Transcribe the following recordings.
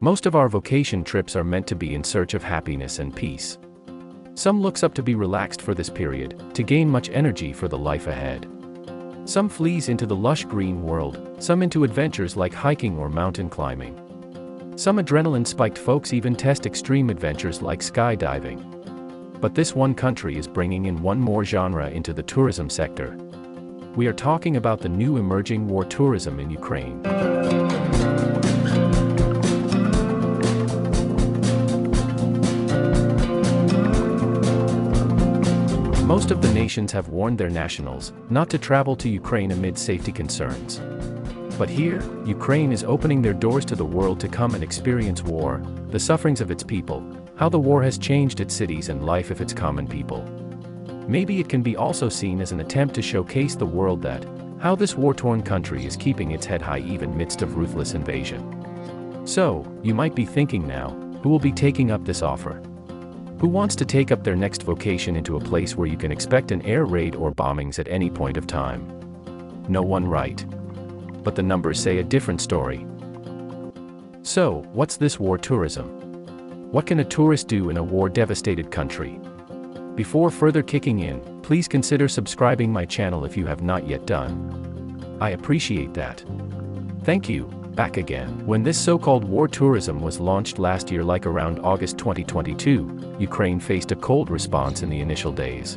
Most of our vacation trips are meant to be in search of happiness and peace. Some looks up to be relaxed for this period, to gain much energy for the life ahead. Some flees into the lush green world, some into adventures like hiking or mountain climbing. Some adrenaline-spiked folks even test extreme adventures like skydiving. But this one country is bringing in one more genre into the tourism sector. We are talking about the new emerging war tourism in Ukraine. Most of the nations have warned their nationals not to travel to Ukraine amid safety concerns. But here, Ukraine is opening their doors to the world to come and experience war, the sufferings of its people, how the war has changed its cities and life of its common people. Maybe it can be also seen as an attempt to showcase the world that, how this war-torn country is keeping its head high even midst of ruthless invasion. So, you might be thinking now, who will be taking up this offer? Who wants to take up their next vacation into a place where you can expect an air raid or bombings at any point of time? No one, right? But the numbers say a different story. So, what's this war tourism? What can a tourist do in a war-devastated country? Before further kicking in, please consider subscribing my channel if you have not yet done. I appreciate that. Thank you. Back again. When this so-called war tourism was launched last year, like around August 2022, Ukraine faced a cold response in the initial days.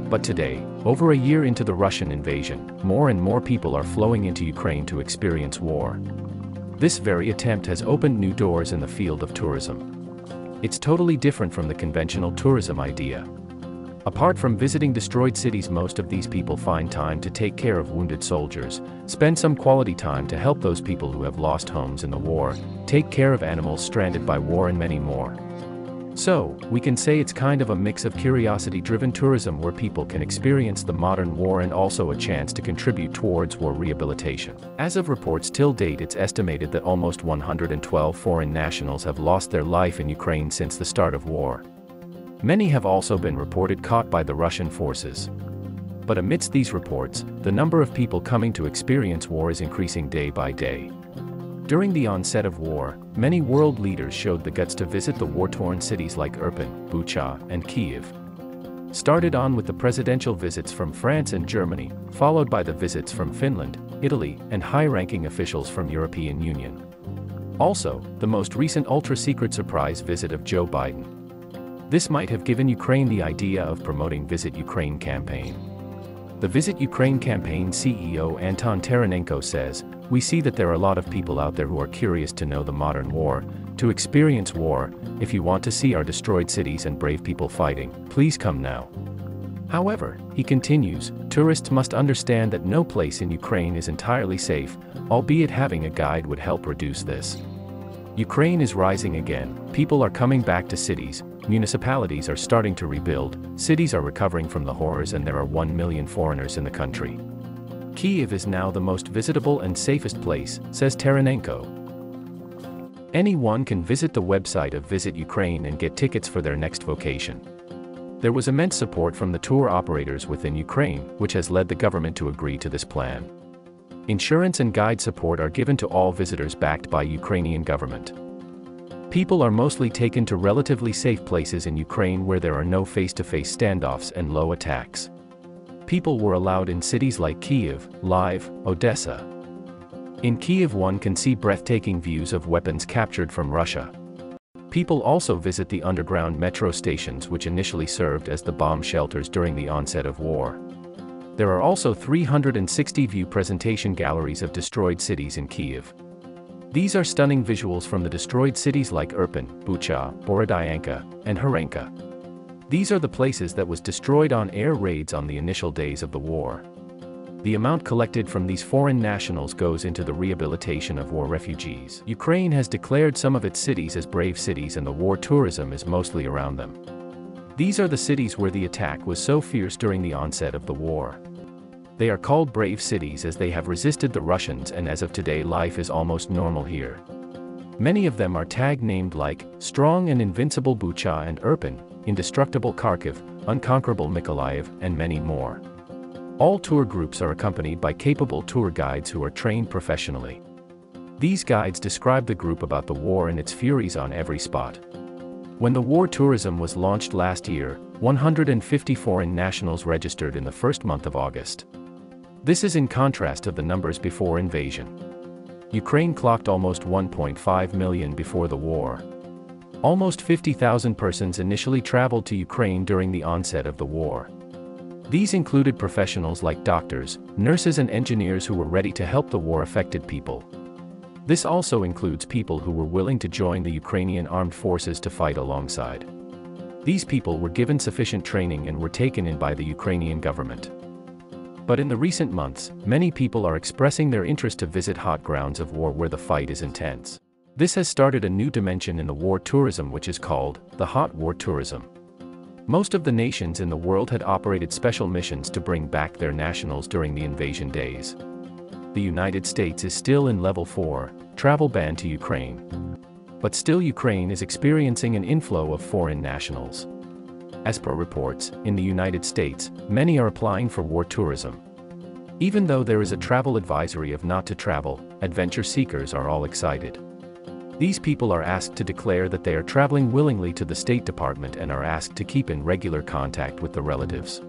But today, over a year into the Russian invasion, more and more people are flowing into Ukraine to experience war. This very attempt has opened new doors in the field of tourism. It's totally different from the conventional tourism idea. Apart from visiting destroyed cities, most of these people find time to take care of wounded soldiers, spend some quality time to help those people who have lost homes in the war, take care of animals stranded by war, and many more. So, we can say it's kind of a mix of curiosity-driven tourism where people can experience the modern war and also a chance to contribute towards war rehabilitation. As of reports till date, it's estimated that almost 112 foreign nationals have lost their life in Ukraine since the start of war. Many have also been reported caught by the Russian forces. But amidst these reports, the number of people coming to experience war is increasing day by day. During the onset of war, many world leaders showed the guts to visit the war-torn cities like Irpin, Bucha, and Kyiv. Started on with the presidential visits from France and Germany, followed by the visits from Finland, Italy, and high-ranking officials from European Union. Also, the most recent ultra-secret surprise visit of Joe Biden. This might have given Ukraine the idea of promoting Visit Ukraine campaign. The Visit Ukraine campaign CEO Anton Taranenko says, "We see that there are a lot of people out there who are curious to know the modern war, to experience war. If you want to see our destroyed cities and brave people fighting, please come now." However, he continues, tourists must understand that no place in Ukraine is entirely safe, albeit having a guide would help reduce this. Ukraine is rising again, people are coming back to cities, municipalities are starting to rebuild, cities are recovering from the horrors, and there are 1 million foreigners in the country. Kyiv is now the most visitable and safest place, says Taranenko. Anyone can visit the website of Visit Ukraine and get tickets for their next vacation. There was immense support from the tour operators within Ukraine, which has led the government to agree to this plan. Insurance and guide support are given to all visitors backed by Ukrainian government. People are mostly taken to relatively safe places in Ukraine where there are no face-to-face standoffs and low attacks. People were allowed in cities like Kyiv, Lviv, Odessa. In Kyiv, one can see breathtaking views of weapons captured from Russia. People also visit the underground metro stations, which initially served as the bomb shelters during the onset of war. There are also 360 view presentation galleries of destroyed cities in Kyiv. These are stunning visuals from the destroyed cities like Irpin, Bucha, Borodyanka, and Harenka. These are the places that was destroyed on air raids on the initial days of the war. The amount collected from these foreign nationals goes into the rehabilitation of war refugees. Ukraine has declared some of its cities as brave cities, and the war tourism is mostly around them. These are the cities where the attack was so fierce during the onset of the war. They are called brave cities as they have resisted the Russians, and as of today life is almost normal here. Many of them are tag-named like Strong and Invincible Bucha and Irpin, Indestructible Kharkiv, Unconquerable Mykolaiv, and many more. All tour groups are accompanied by capable tour guides who are trained professionally. These guides describe the group about the war and its furies on every spot. When the war tourism was launched last year, 150 foreign nationals registered in the first month of August. This is in contrast to the numbers before invasion. Ukraine clocked almost 1.5 million before the war. Almost 50,000 persons initially traveled to Ukraine during the onset of the war. These included professionals like doctors, nurses and engineers who were ready to help the war-affected people. This also includes people who were willing to join the Ukrainian armed forces to fight alongside. These people were given sufficient training and were taken in by the Ukrainian government. But in the recent months, many people are expressing their interest to visit hot grounds of war where the fight is intense. This has started a new dimension in the war tourism, which is called the hot war tourism. Most of the nations in the world had operated special missions to bring back their nationals during the invasion days. The United States is still in level 4, travel ban to Ukraine. But still Ukraine is experiencing an inflow of foreign nationals. As per reports, in the United States, many are applying for war tourism. Even though there is a travel advisory of not to travel, adventure seekers are all excited. These people are asked to declare that they are traveling willingly to the State Department and are asked to keep in regular contact with the relatives.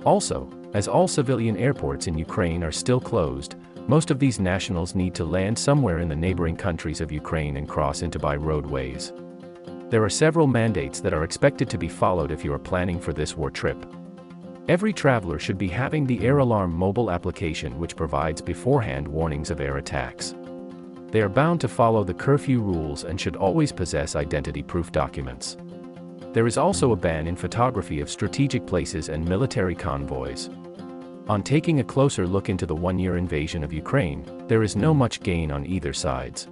Also, as all civilian airports in Ukraine are still closed, most of these nationals need to land somewhere in the neighboring countries of Ukraine and cross into by roadways. There are several mandates that are expected to be followed if you are planning for this war trip. Every traveler should be having the Air Alarm mobile application, which provides beforehand warnings of air attacks. They are bound to follow the curfew rules and should always possess identity-proof documents. There is also a ban in photography of strategic places and military convoys. On taking a closer look into the one-year invasion of Ukraine, there is no much gain on either sides.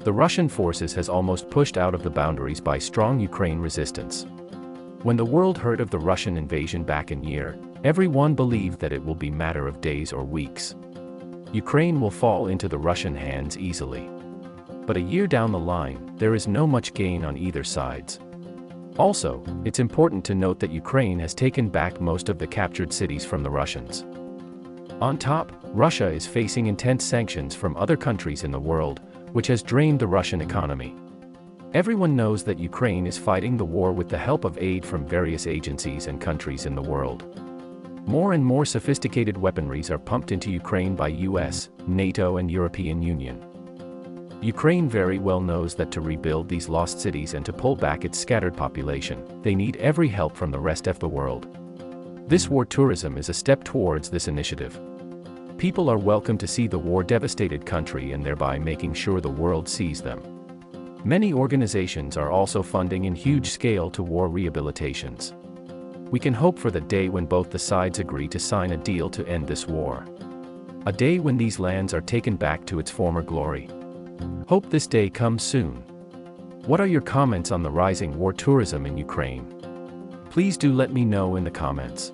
The Russian forces has almost pushed out of the boundaries by strong Ukraine resistance. When the world heard of the Russian invasion back in year, everyone believed that it will be matter of days or weeks. Ukraine will fall into the Russian hands easily. But a year down the line, there is no much gain on either sides. Also, it's important to note that Ukraine has taken back most of the captured cities from the Russians. On top, Russia is facing intense sanctions from other countries in the world, which has drained the Russian economy. Everyone knows that Ukraine is fighting the war with the help of aid from various agencies and countries in the world. More and more sophisticated weaponries are pumped into Ukraine by US, NATO and European Union. Ukraine very well knows that to rebuild these lost cities and to pull back its scattered population, they need every help from the rest of the world. This war tourism is a step towards this initiative. People are welcome to see the war-devastated country and thereby making sure the world sees them. Many organizations are also funding in huge scale to war rehabilitations. We can hope for the day when both the sides agree to sign a deal to end this war. A day when these lands are taken back to its former glory. Hope this day comes soon. What are your comments on the rising war tourism in Ukraine? Please do let me know in the comments.